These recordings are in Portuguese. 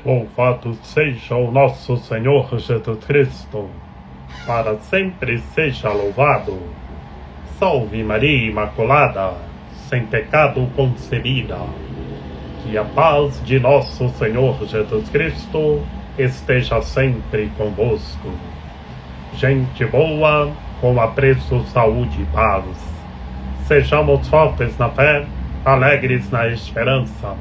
Louvado seja o nosso Senhor Jesus Cristo, para sempre seja louvado. Salve Maria Imaculada, sem pecado concebida. Que a paz de nosso Senhor Jesus Cristo esteja sempre convosco. Gente boa, com apreço, saúde e paz. Sejamos fortes na fé, alegres na esperança,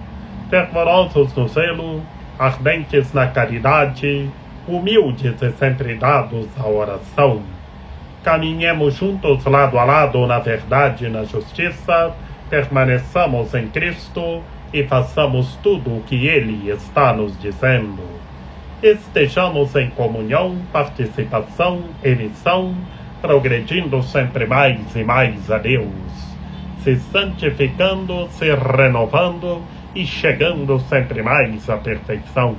fervorosos no zelo, ardentes na caridade, humildes e sempre dados à oração. Caminhemos juntos lado a lado na verdade e na justiça, permaneçamos em Cristo e façamos tudo o que Ele está nos dizendo. Estejamos em comunhão, participação e missão, progredindo sempre mais e mais a Deus, se santificando, se renovando e chegando sempre mais à perfeição.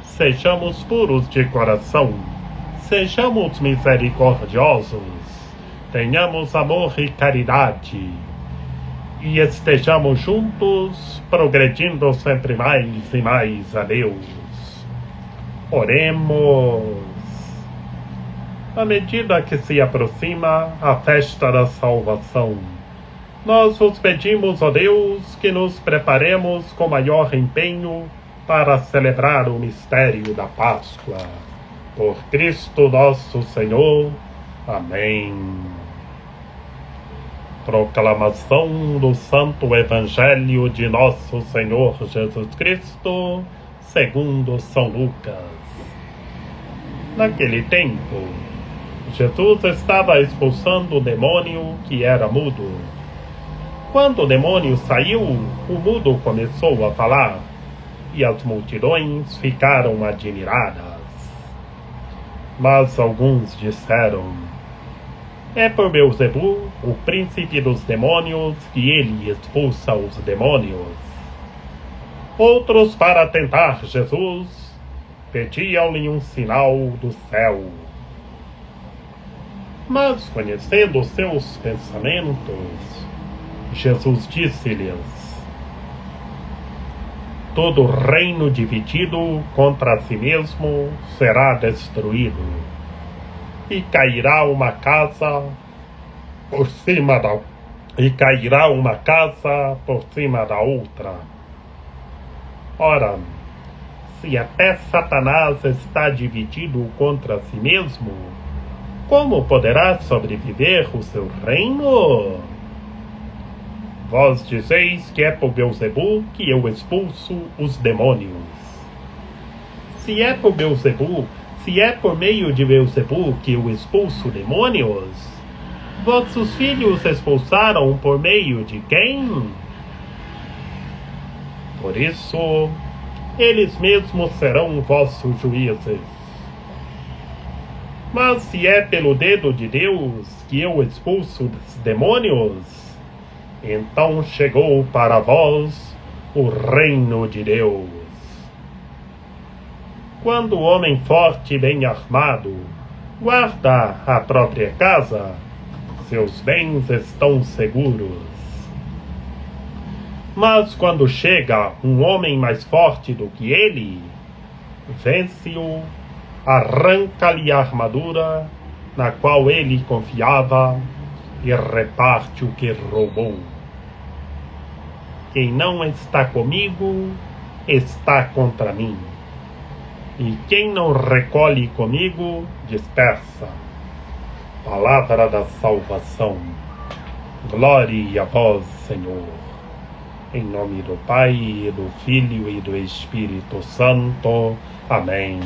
Sejamos puros de coração, sejamos misericordiosos, tenhamos amor e caridade, e estejamos juntos, progredindo sempre mais e mais a Deus. Oremos. À medida que se aproxima a festa da salvação, nós vos pedimos, ó Deus, que nos preparemos com maior empenho para celebrar o mistério da Páscoa. Por Cristo nosso Senhor. Amém. Proclamação do Santo Evangelho de nosso Senhor Jesus Cristo, segundo São Lucas. Naquele tempo, Jesus estava expulsando o demônio que era mudo. Quando o demônio saiu, o mudo começou a falar, e as multidões ficaram admiradas. Mas alguns disseram: é por Beelzebul, o príncipe dos demônios, que ele expulsa os demônios. Outros, para tentar Jesus, pediam-lhe um sinal do céu. Mas, conhecendo seus pensamentos, Jesus disse-lhes: todo reino dividido contra si mesmo será destruído, e cairá uma casa por cima da outra. Ora, se até Satanás está dividido contra si mesmo, como poderá sobreviver o seu reino? Vós dizeis que é por Beelzebul que eu expulso os demônios. Se é por Beelzebul, se é por meio de Beelzebul que eu expulso demônios, vossos filhos expulsaram por meio de quem? Por isso, eles mesmos serão vossos juízes. Mas se é pelo dedo de Deus que eu expulso os demônios, então chegou para vós o reino de Deus. Quando o homem forte e bem armado guarda a própria casa, seus bens estão seguros. Mas quando chega um homem mais forte do que ele, vence-o, arranca-lhe a armadura na qual ele confiava e reparte o que roubou. Quem não está comigo, está contra mim. E quem não recolhe comigo, dispersa. Palavra da salvação. Glória a vós, Senhor. Em nome do Pai, e do Filho e do Espírito Santo. Amém.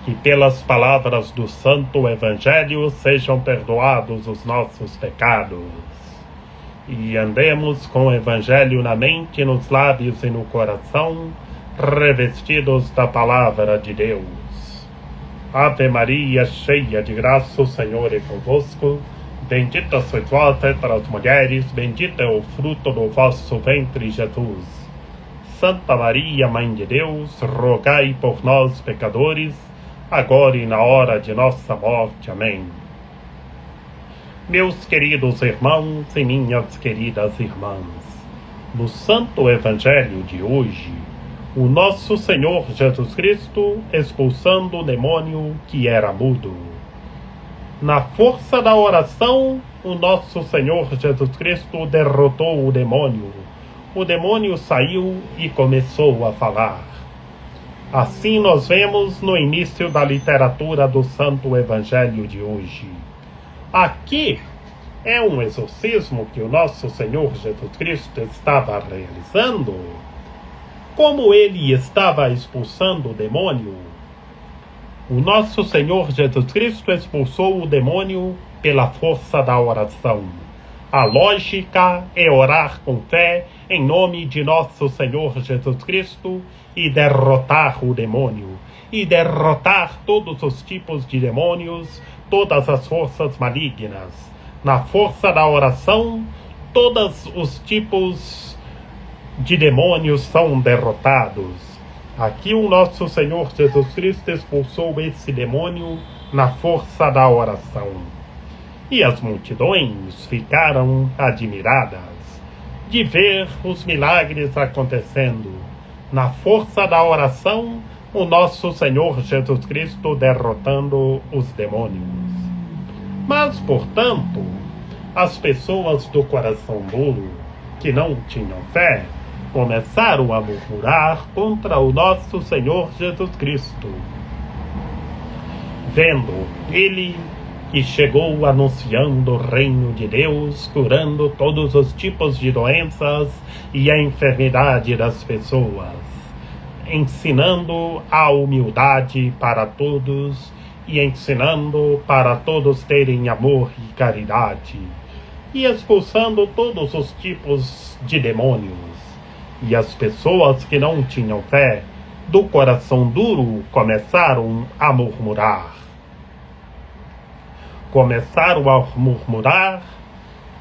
Que pelas palavras do Santo Evangelho sejam perdoados os nossos pecados e andemos com o Evangelho na mente, nos lábios e no coração, revestidos da Palavra de Deus. Ave Maria, cheia de graça, o Senhor é convosco. Bendita sois vós entre as mulheres, bendito é o fruto do vosso ventre, Jesus. Santa Maria, Mãe de Deus, rogai por nós, pecadores, agora e na hora de nossa morte. Amém. Meus queridos irmãos e minhas queridas irmãs, no Santo Evangelho de hoje, o nosso Senhor Jesus Cristo expulsando o demônio que era mudo. Na força da oração, o nosso Senhor Jesus Cristo derrotou o demônio. O demônio saiu e começou a falar. Assim nós vemos no início da literatura do Santo Evangelho de hoje. Aqui é um exorcismo que o nosso Senhor Jesus Cristo estava realizando. Como ele estava expulsando o demônio? O nosso Senhor Jesus Cristo expulsou o demônio pela força da oração. A lógica é orar com fé em nome de nosso Senhor Jesus Cristo e derrotar o demônio. E derrotar todos os tipos de demônios, todas as forças malignas. Na força da oração, todos os tipos de demônios são derrotados. Aqui o nosso Senhor Jesus Cristo expulsou esse demônio na força da oração. E as multidões ficaram admiradas de ver os milagres acontecendo. Na força da oração, o nosso Senhor Jesus Cristo derrotando os demônios. Mas, portanto, as pessoas do coração duro, que não tinham fé, começaram a murmurar contra o nosso Senhor Jesus Cristo. Vendo ele que chegou anunciando o reino de Deus, curando todos os tipos de doenças e a enfermidade das pessoas, ensinando a humildade para todos e ensinando para todos terem amor e caridade, e expulsando todos os tipos de demônios. E as pessoas que não tinham fé, do coração duro, começaram a murmurar. Começaram a murmurar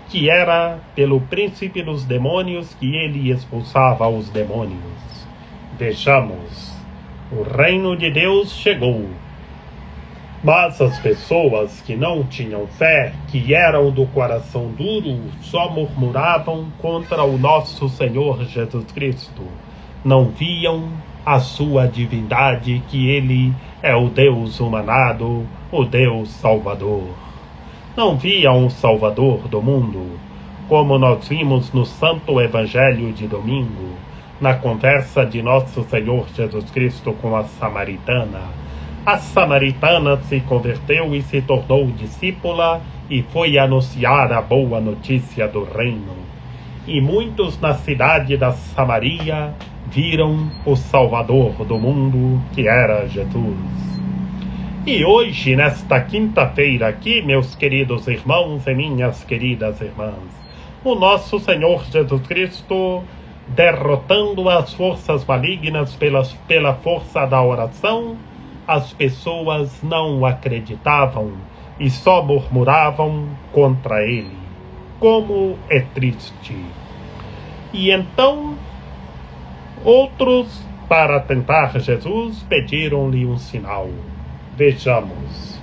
que era pelo príncipe dos demônios que ele expulsava os demônios. Vejamos, o reino de Deus chegou. Mas as pessoas que não tinham fé, que eram do coração duro, só murmuravam contra o nosso Senhor Jesus Cristo. Não viam a sua divindade, que ele é o Deus humanado, o Deus Salvador. Não viam o Salvador do mundo, como nós vimos no Santo Evangelho de domingo, na conversa de nosso Senhor Jesus Cristo com a samaritana. A samaritana se converteu e se tornou discípula e foi anunciar a boa notícia do reino. E muitos na cidade da Samaria viram o Salvador do mundo, que era Jesus. E hoje, nesta quinta-feira aqui, meus queridos irmãos e minhas queridas irmãs, o nosso Senhor Jesus Cristo, derrotando as forças malignas pela força da oração, as pessoas não acreditavam e só murmuravam contra ele. Como é triste! E então, outros, para tentar Jesus, pediram-lhe um sinal. Vejamos,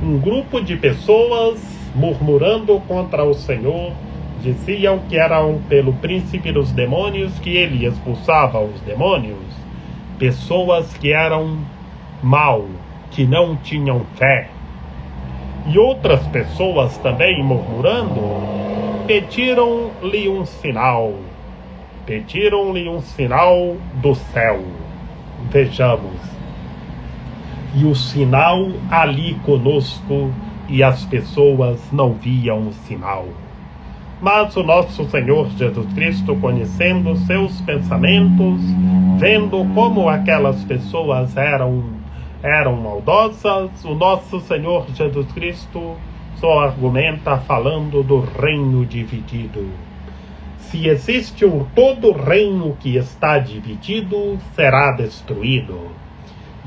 um grupo de pessoas murmurando contra o Senhor, diziam que eram pelo príncipe dos demônios que ele expulsava os demônios. Pessoas que eram mal, que não tinham fé. E outras pessoas também murmurando, pediram-lhe um sinal. Pediram-lhe um sinal do céu. Vejamos. E o sinal ali conosco, e as pessoas não viam o sinal. Mas o nosso Senhor Jesus Cristo, conhecendo seus pensamentos, vendo como aquelas pessoas eram maldosas, o nosso Senhor Jesus Cristo só argumenta falando do reino dividido. Se existe todo reino que está dividido, será destruído.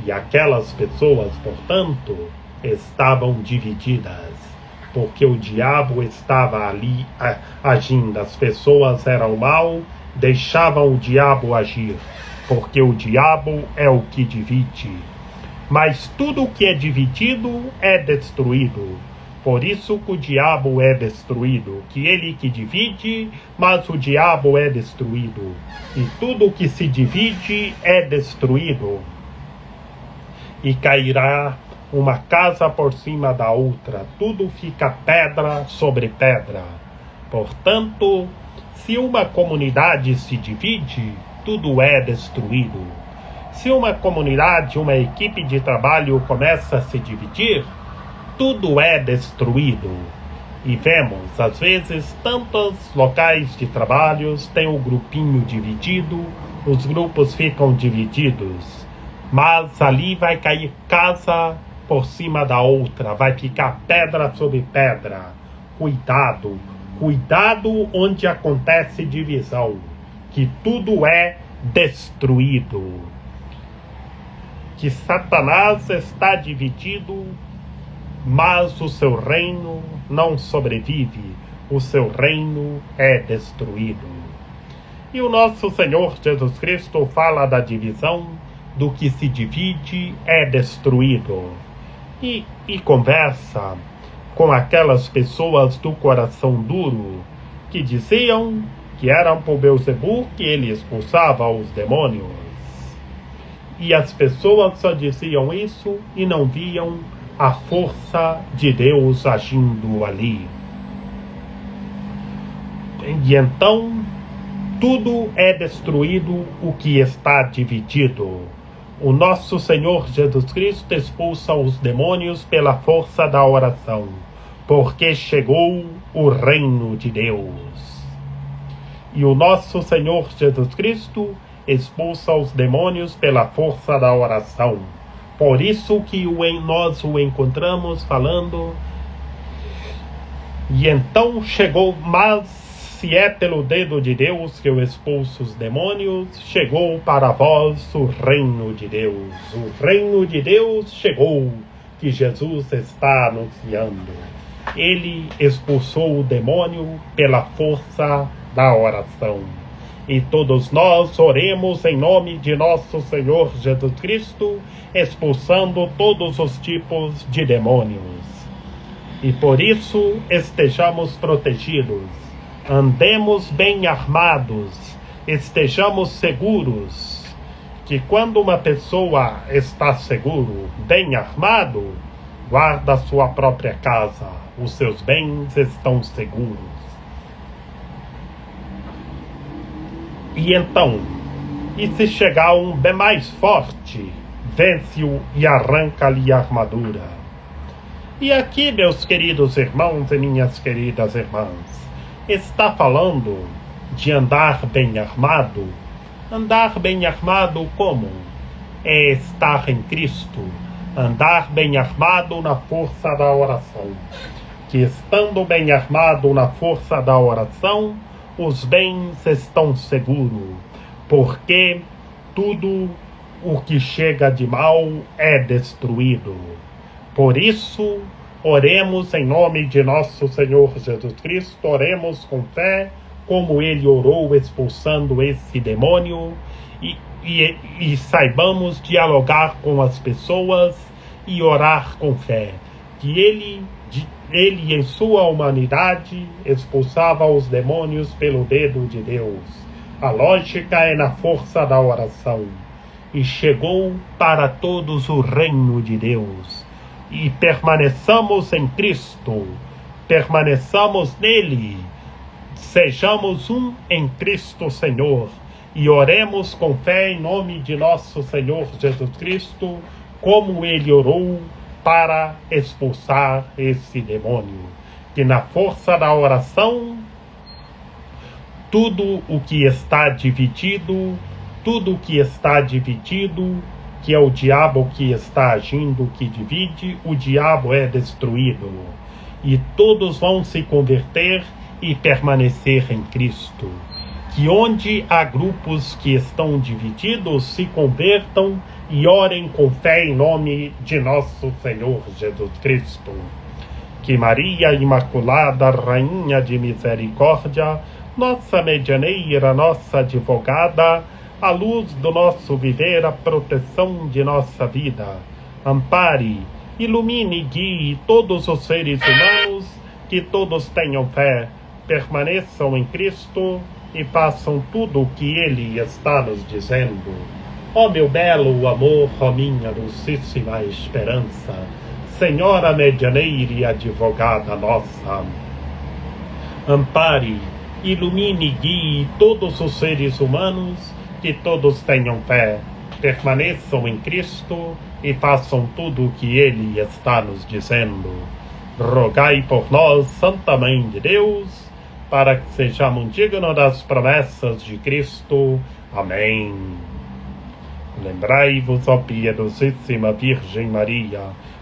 E aquelas pessoas, portanto, estavam divididas, porque o diabo estava ali agindo. As pessoas eram mal, deixavam o diabo agir, porque o diabo é o que divide. Mas tudo que é dividido é destruído. Por isso que o diabo é destruído, que ele que divide, mas o diabo é destruído. E tudo que se divide é destruído. E cairá uma casa por cima da outra, tudo fica pedra sobre pedra. Portanto, se uma comunidade se divide, tudo é destruído. Se uma comunidade, uma equipe de trabalho começa a se dividir, tudo é destruído. E vemos, às vezes, tantos locais de trabalhos têm um grupinho dividido, os grupos ficam divididos, mas ali vai cair casa por cima da outra, vai ficar pedra sobre pedra. Cuidado, cuidado onde acontece divisão, que tudo é destruído. Que Satanás está dividido, mas o seu reino não sobrevive, o seu reino é destruído. E o nosso Senhor Jesus Cristo fala da divisão, do que se divide é destruído. E conversa com aquelas pessoas do coração duro, que diziam que eram por Beelzebul que ele expulsava os demônios. E as pessoas só diziam isso e não viam a força de Deus agindo ali. E então, tudo é destruído o que está dividido. O nosso Senhor Jesus Cristo expulsa os demônios pela força da oração, porque chegou o reino de Deus. E o nosso Senhor Jesus Cristo expulsa os demônios pela força da oração. Por isso que nós o encontramos falando, e então chegou, mas se é pelo dedo de Deus que eu expulso os demônios, chegou para vós o reino de Deus. O reino de Deus chegou, que Jesus está anunciando. Ele expulsou o demônio pela força da oração. E todos nós oremos em nome de nosso Senhor Jesus Cristo, expulsando todos os tipos de demônios. E por isso estejamos protegidos, andemos bem armados, estejamos seguros, que quando uma pessoa está seguro, bem armado, guarda a sua própria casa, os seus bens estão seguros. E então, e se chegar um bem mais forte, vence-o e arranca-lhe a armadura. E aqui, meus queridos irmãos e minhas queridas irmãs, está falando de andar bem armado. Andar bem armado como? É estar em Cristo. Andar bem armado na força da oração. Que estando bem armado na força da oração, os bens estão seguros, porque tudo o que chega de mal é destruído. Por isso, oremos em nome de nosso Senhor Jesus Cristo, oremos com fé, como ele orou expulsando esse demônio, e saibamos dialogar com as pessoas e orar com fé, que ele em sua humanidade expulsava os demônios pelo dedo de Deus. A lógica é na força da oração. E chegou para todos o reino de Deus. E permaneçamos em Cristo, permaneçamos nele, sejamos um em Cristo Senhor, e oremos com fé em nome de nosso Senhor Jesus Cristo, como ele orou para expulsar esse demônio. Que na força da oração, tudo o que está dividido, que é o diabo que está agindo, que divide, o diabo é destruído. E todos vão se converter e permanecer em Cristo. Que onde há grupos que estão divididos, se convertam e orem com fé em nome de nosso Senhor Jesus Cristo. Que Maria Imaculada, Rainha de Misericórdia, nossa medianeira, nossa advogada, a luz do nosso viver, a proteção de nossa vida, ampare, ilumine e guie todos os seres humanos, que todos tenham fé, permaneçam em Cristo e façam tudo o que Ele está nos dizendo. Ó meu belo amor, ó minha dulcíssima esperança, Senhora medianeira e advogada nossa, ampare, ilumine e guie todos os seres humanos, que todos tenham fé, permaneçam em Cristo e façam tudo o que Ele está nos dizendo. Rogai por nós, Santa Mãe de Deus, para que sejamos dignos das promessas de Cristo. Amém. Lembrai-vos, ó piedosíssima Virgem Maria,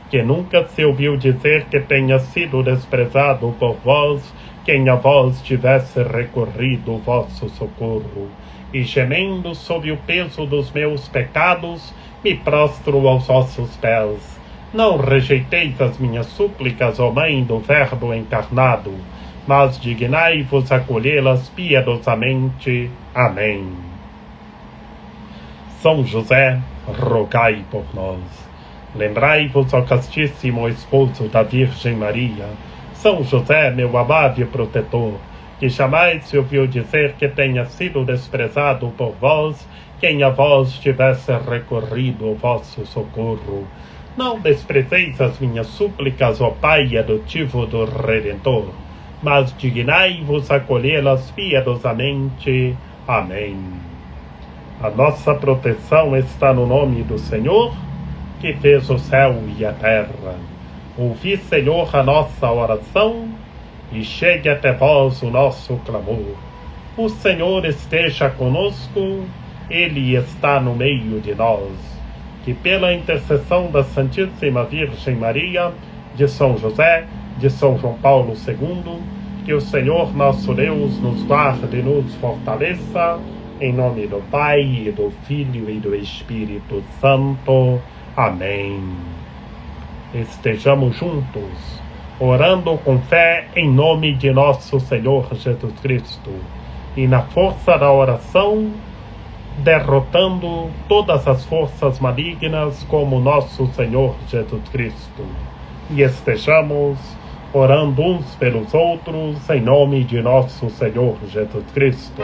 que nunca se ouviu dizer que tenha sido desprezado por vós quem a vós tivesse recorrido o vosso socorro. E gemendo sob o peso dos meus pecados, me prostro aos vossos pés. Não rejeiteis as minhas súplicas, ó Mãe do Verbo encarnado, mas dignai-vos acolhê-las piedosamente. Amém. São José, rogai por nós. Lembrai-vos, ó castíssimo esposo da Virgem Maria, São José, meu amável protetor, que jamais se ouviu dizer que tenha sido desprezado por vós quem a vós tivesse recorrido ao vosso socorro. Não desprezeis as minhas súplicas, ó Pai adotivo do Redentor, mas dignai-vos acolhê-las piedosamente. Amém. A nossa proteção está no nome do Senhor, que fez o céu e a terra. Ouvi, Senhor, a nossa oração, e chegue até vós o nosso clamor. O Senhor esteja conosco, Ele está no meio de nós. Que pela intercessão da Santíssima Virgem Maria, de São José, de São João Paulo II, que o Senhor nosso Deus nos guarde e nos fortaleça, em nome do Pai, e do Filho e do Espírito Santo. Amém. Estejamos juntos, orando com fé em nome de nosso Senhor Jesus Cristo, e na força da oração, derrotando todas as forças malignas como nosso Senhor Jesus Cristo. E estejamos orando uns pelos outros em nome de nosso Senhor Jesus Cristo.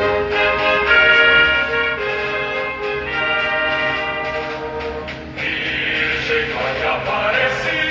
Virgem, vai aparecer.